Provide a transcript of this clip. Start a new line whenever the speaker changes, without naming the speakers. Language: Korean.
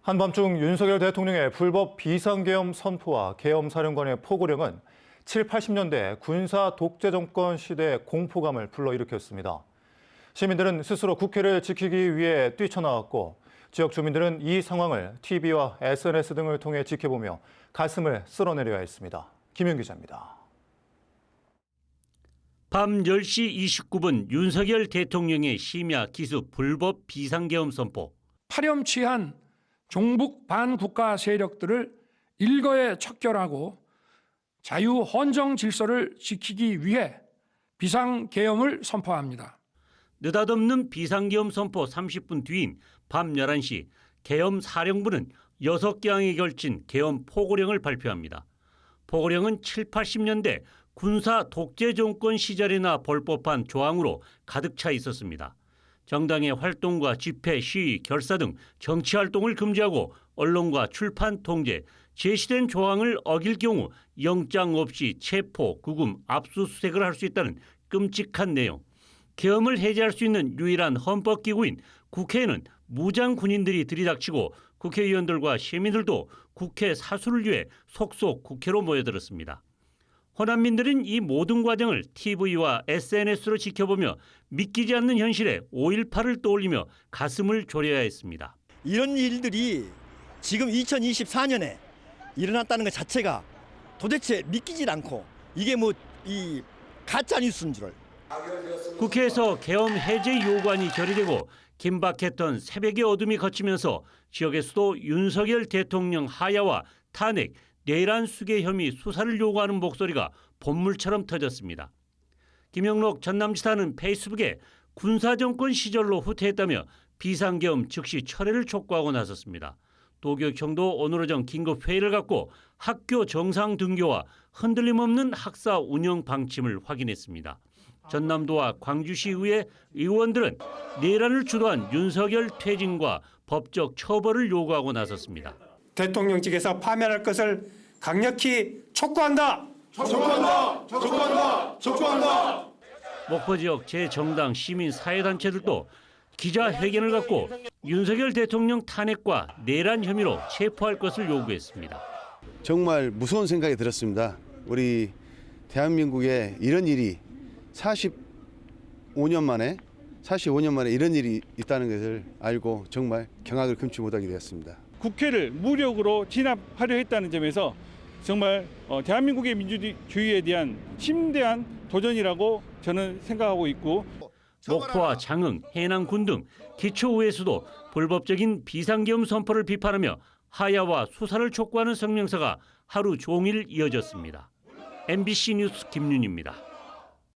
한밤중 윤석열 대통령의 불법 비상계엄 선포와 계엄사령관의 포고령은 7, 80년대 군사 독재 정권 시대의 공포감을 불러일으켰습니다. 시민들은 스스로 국회를 지키기 위해 뛰쳐나왔고 지역 주민들은 이 상황을 TV와 SNS 등을 통해 지켜보며 가슴을 쓸어내려야 했습니다. 김윤 기자입니다.
밤 10시 29분 윤석열 대통령의 심야 기수 불법 비상계엄 선포.
파렴치한 종북 반국가 세력들을 일거에 척결하고 자유헌정 질서를 지키기 위해 비상계엄을 선포합니다.
느닷없는 비상계엄 선포 30분 뒤인 밤 11시 계엄 사령부는 6개항에 걸친 계엄 포고령을 발표합니다. 포고령은 7, 80년대 군사 독재 정권 시절에나 볼 법한 조항으로 가득 차 있었습니다. 정당의 활동과 집회, 시위, 결사 등 정치 활동을 금지하고 언론과 출판 통제, 제시된 조항을 어길 경우 영장 없이 체포, 구금, 압수수색을 할 수 있다는 끔찍한 내용. 계엄을 해제할 수 있는 유일한 헌법기구인 국회에는 무장 군인들이 들이닥치고 국회의원들과 시민들도 국회 사수를 위해 속속 국회로 모여들었습니다. 호남민들은 이 모든 과정을 TV와 SNS로 지켜보며 믿기지 않는 현실에 5.18을 떠올리며 가슴을 졸여야 했습니다.
이런 일들이 지금 2024년에 일어났다는 것 자체가 도대체 믿기질 않고 이게 이 가짜 뉴스인 줄.
국회에서 계엄 해제 요구안이 결의되고 긴박했던 새벽의 어둠이 걷히면서 지역에서도 윤석열 대통령 하야와 탄핵, 내란 수괴 혐의 수사를 요구하는 목소리가 본물처럼 터졌습니다. 김영록 전남지사는 페이스북에 군사정권 시절로 후퇴했다며 비상계엄 즉시 철회를 촉구하고 나섰습니다. 도교육청도 오늘 오전 긴급회의를 갖고 학교 정상 등교와 흔들림 없는 학사 운영 방침을 확인했습니다. 전남도와 광주시의회 의원들은 내란을 주도한 윤석열 퇴진과 법적 처벌을 요구하고 나섰습니다.
대통령직에서 파면할 것을 강력히 촉구한다.
촉구한다. 촉구한다. 촉구한다.
목포 지역 제정당 시민 사회단체들도 기자회견을 갖고 윤석열 대통령 탄핵과 내란 혐의로 체포할 것을 요구했습니다.
정말 무서운 생각이 들었습니다. 우리 대한민국에 이런 일이 45년 만에 이런 일이 있다는 것을 알고 정말 경악을 금치 못하게 되었습니다.
국회를 무력으로 진압하려 했다는 점에서 정말 대한민국의 민주주의에 대한 심대한 도전이라고 저는 생각하고 있고,
목포와 장흥, 해남군 등 기초의회에서도 불법적인 비상계엄 선포를 비판하며 하야와 수사를 촉구하는 성명서가 하루 종일 이어졌습니다. MBC 뉴스 김윤희입니다.